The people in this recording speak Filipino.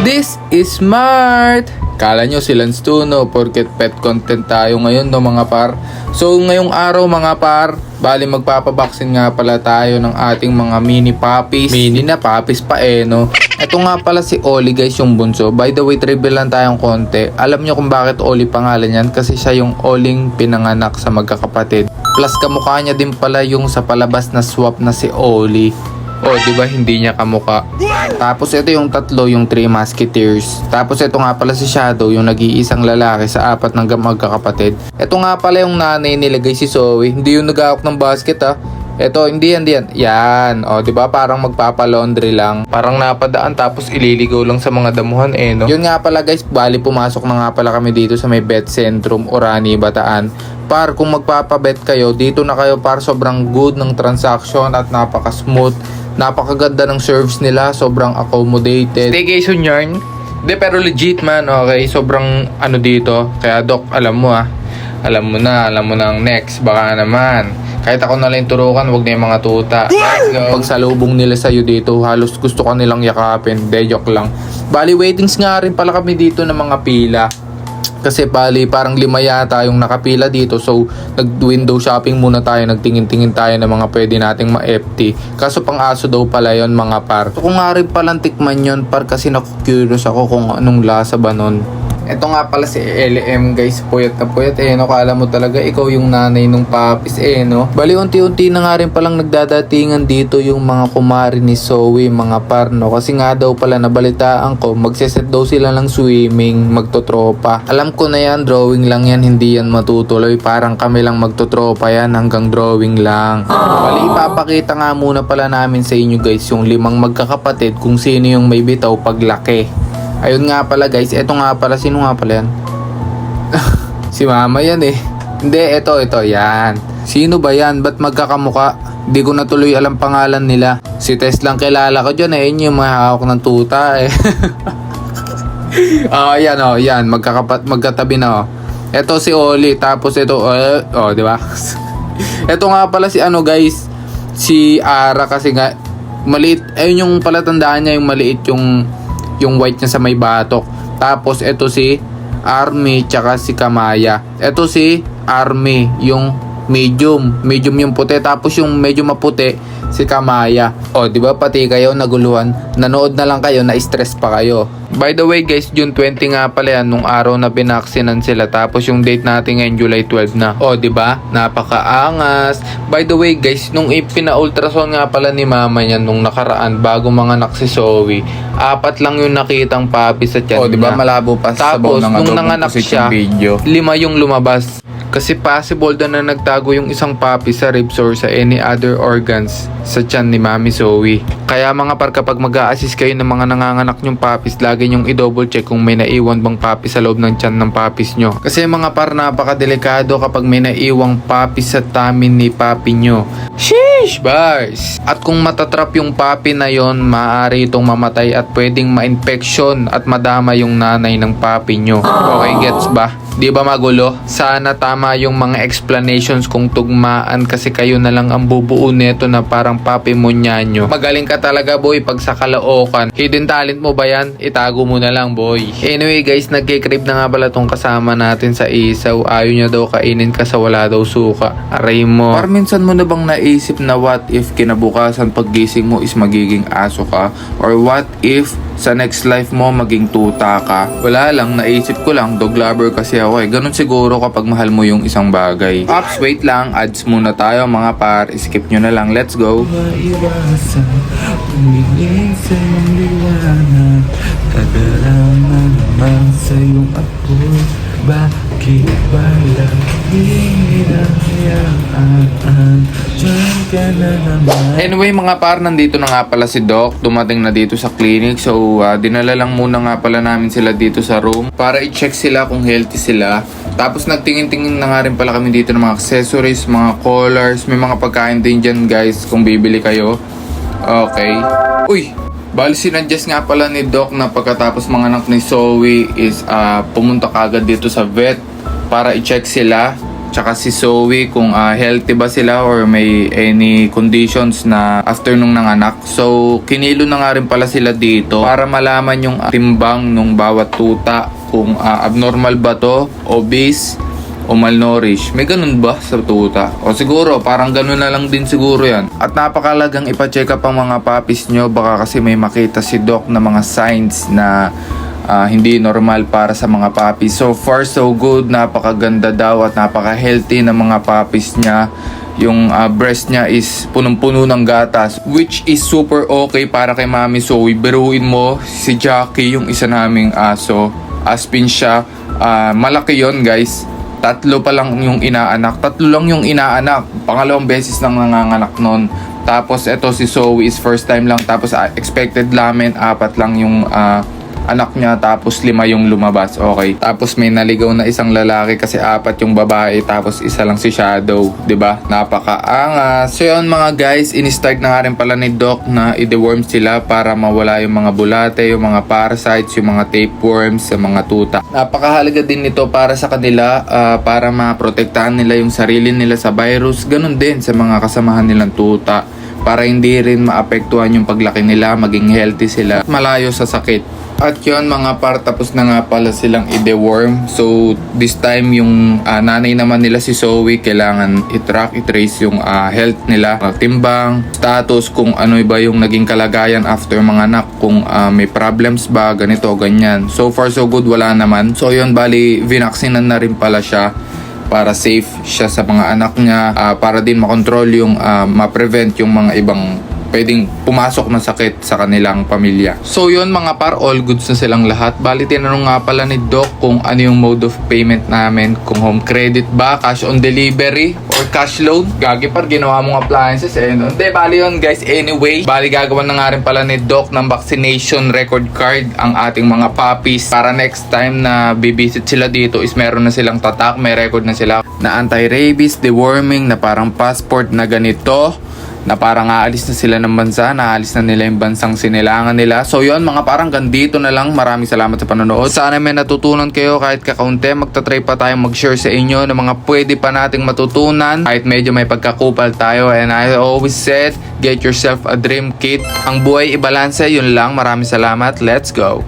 This is smart! Kala nyo si Lance 2, no? Porket pet content tayo ngayon, no mga par. So ngayong araw mga par, bali magpapabaksin nga pala tayo ng ating mga mini puppies. Mini na puppies pa no? Ito nga pala si Oli guys, yung bunso. By the way, trivia lang tayong konti. Alam nyo kung bakit Oli pangalan yan? Kasi siya yung Oling pinanganak sa magkakapatid. Plus kamukha niya din pala yung sa palabas na swap na si Oli. Oh, di ba hindi niya kamukha? Tapos ito yung tatlo, yung Three Musketeers. Tapos ito nga pala si Shadow, yung nag-iisang lalaki sa apat ng magkakapatid. Ito nga pala yung nanay nilagay si Zoe. Hindi yung nag-aawak ng basket Ito, hindi yan. Yan. O, di ba parang magpapa-laundry lang. Parang napadaan tapos ililigaw lang sa mga damuhan no? Yun nga pala guys, bali pumasok na nga pala kami dito sa may vet centrum, Orani, Bataan. Par, kung magpapabet kayo, dito na kayo par, sobrang good ng transaction at napaka-smooth. Napakaganda ng service nila, sobrang accommodated. Staycation yarn? Hindi, pero legit man, okay? Sobrang dito. Kaya doc, alam mo alam mo na ang next, baka naman. Kahit ako na lang turukan, wag na yung mga tuta. Let's go. Pag salubong nila sa'yo dito, halos gusto ka nilang yakapin. De, joke lang. Bali, waitings nga rin pala kami dito ng mga pila. Kasi bali, parang 5 yata yung nakapila dito. So, nag-window shopping muna tayo. Nagtingin-tingin tayo ng mga pwede nating ma-FT. Kaso pang aso daw pala yon mga par. So, kung nga rin palang tikman yun, par, kasi naku-curious ako kung anong lasa ba nun. Ito nga pala si LM guys, puyat na puyat no? Kala mo talaga ikaw yung nanay nung puppies no? Bali unti-unti na nga rin palang nagdadatingan dito yung mga kumari ni Zoe, mga par no? Kasi nga daw pala nabalitaan ko, magseset daw sila ng swimming, magtotropa. Alam ko na yan, drawing lang yan, hindi yan matutuloy. Parang kami lang magtotropa yan, hanggang drawing lang. Bali ipapakita nga muna pala namin sa inyo guys yung 5 magkakapatid kung sino yung may bitaw paglaki. Ayun nga pala guys, eto nga pala, sino nga pala yan? Si mama yan Hindi, ito, yan. Sino ba yan? Ba't magkakamuka? Di ko na tuloy alam pangalan nila. Si Tess lang kilala ko dyan yun yung mahawak ng tuta yan, magkatabi na Ito si Oli, tapos ito, di ba? Ito nga pala si guys, si Ara kasi nga, maliit, ayun yung palatandaan niya, yung maliit yung white niya sa may batok. Tapos ito si Army tsaka si Kamaya. Ito si Army, yung medium yung puti. Tapos yung medyo maputi si Kamaya. Di ba pati kayo naguluhan? Nanood na lang kayo, na-stress pa kayo. By the way guys, June 20 nga pala yan nung araw na binaksinan sila. Tapos yung date natin ngayon July 12 na. Di ba? Napakaangas. By the way guys, nung ipina-ultrasound nga pala ni mama niya nung nakaraan bago manganak si Zoe, 4 lang yung nakitang puppy sa tiyan di ba malabo pa sa tapos nung nanganak siya, video, 5 yung lumabas. Kasi possible daw na nagtago yung isang puppy sa ribs or sa any other organs sa tiyan ni Mami Zoe. Kaya mga par, kapag mag-a-assist kayo ng mga nanganganak nyong puppies, lagi nyong i-double check kung may naiwan bang puppy sa loob ng tiyan ng puppies nyo. Kasi mga par, napakadelikado kapag may naiwang puppy sa tummy ni puppy nyo. Sheesh, bars! At kung matatrap yung puppy na yon, maaari itong mamatay at pwedeng ma-infection at madama yung nanay ng puppy nyo. Okay, gets ba? Di ba magulo? Sana tama yung mga explanations kung tugmaan kasi kayo na lang ang bubuo neto na parang papi mo nyanyo. Magaling ka talaga boy pag sa Caloocan. Hidden talent mo ba yan? Itago mo na lang boy. Anyway guys, nagkikrib na nga pala tong kasama natin sa isaw. Ayaw niya daw kainin kasi wala daw suka. Aray mo. Par, minsan mo na bang naisip na what if kinabukasan paggising mo is magiging aso ka? Or what if sa next life mo maging tuta ka? Wala lang, naisip ko lang, dog lover kasi ako Ganun siguro kapag mahal mo yung isang bagay. Pops, wait lang, ads muna tayo mga par, skip nyo na lang, let's go. Maiwasan, tumingin sa iyong liwanag, kadarama naman sa iyong apoy. Bakit ba laging hinahayaan? Diyan ka na naman. Anyway mga par, nandito na nga pala si Doc. Dumating na dito sa clinic. So dinala lang muna nga pala namin sila dito sa room para i-check sila kung healthy sila. Tapos nagtingin-tingin na nga rin pala kami dito ng mga accessories, mga collars. May mga pagkain din dyan guys kung bibili kayo. Okay. Uy! Bali sinadjust nga pala ni Doc na pagkatapos manganak ni Zoe is pumunta kagad dito sa vet para i-check sila tsaka si Zoe kung healthy ba sila or may any conditions na after nung nanganak. So kinilo na nga rin pala sila dito para malaman yung timbang nung bawat tuta kung abnormal ba to, obese o malnourished. May ganun ba sa tuta? O siguro parang ganun na lang din siguro yan. At napakalagang ipacheck up ang mga puppies nyo, baka kasi may makita si doc na mga signs na hindi normal para sa mga puppies. So far so good, napakaganda daw at napaka-healthy ng mga puppies niya. Yung breast niya is punong-puno ng gatas, which is super okay para kay Mami Zoe. Biruin mo si Jackie, yung isa naming aso, Aspin siya. Malaki yon guys. 3 pa lang yung inaanak. 3 lang yung inaanak. Pangalawang beses lang nanganganak nun. Tapos eto si Zoe is first time lang. Tapos expected namin 4 lang yung anak niya, tapos 5 yung lumabas. Okay. Tapos may naligaw na isang lalaki kasi 4 yung babae, tapos isa lang si Shadow, 'di ba? Napakaangas. So yun mga guys, ini-start na nga rin pala ni Doc na i-deworm sila para mawala yung mga bulate, yung mga parasites, yung mga tapeworms sa mga tuta. Napakahalaga din nito para sa kanila, para maprotektahan nila yung sarili nila sa virus. Ganun din sa mga kasamahan nilang tuta, para hindi rin maapektuhan yung paglaki nila, maging healthy sila, malayo sa sakit. At yun mga par, tapos na nga pala silang i-deworm. So this time yung nanay naman nila si Zoe, kailangan i-track, i-trace yung health nila, timbang, status, kung ano ba yung naging kalagayan after mga anak, kung may problems ba, ganito, ganyan. So far so good, wala naman. So yun, bali vinaksinan na rin pala siya para safe siya sa mga anak niya, para din makontrol yung ma-prevent yung mga ibang pwedeng pumasok na sakit sa kanilang pamilya. So yun mga par, all goods na silang lahat. Bali tinanong nga pala ni Doc kung ano yung mode of payment namin, kung home credit ba, cash on delivery, or cash loan. Gagi par, ginawa mong appliances eh. Hindi, bali yun guys. Anyway, bali gagawa na nga rin pala ni Doc ng vaccination record card ang ating mga puppies, para next time na bibisit sila dito is meron na silang tatak, may record na sila na anti-rabies, deworming, na parang passport na ganito, na parang aalis na sila ng bansa, naalis na nila yung bansang sinilangan nila. So yun mga parang ganito na lang. Maraming salamat sa panonood. Sana may natutunan kayo kahit kakaunti. Magta-try pa tayong mag-share sa inyo ng mga pwede pa nating matutunan kahit medyo may pagkakupal tayo. And I always said, get yourself a dream kit. Ang buhay ibalanse, yun lang. Maraming salamat. Let's go!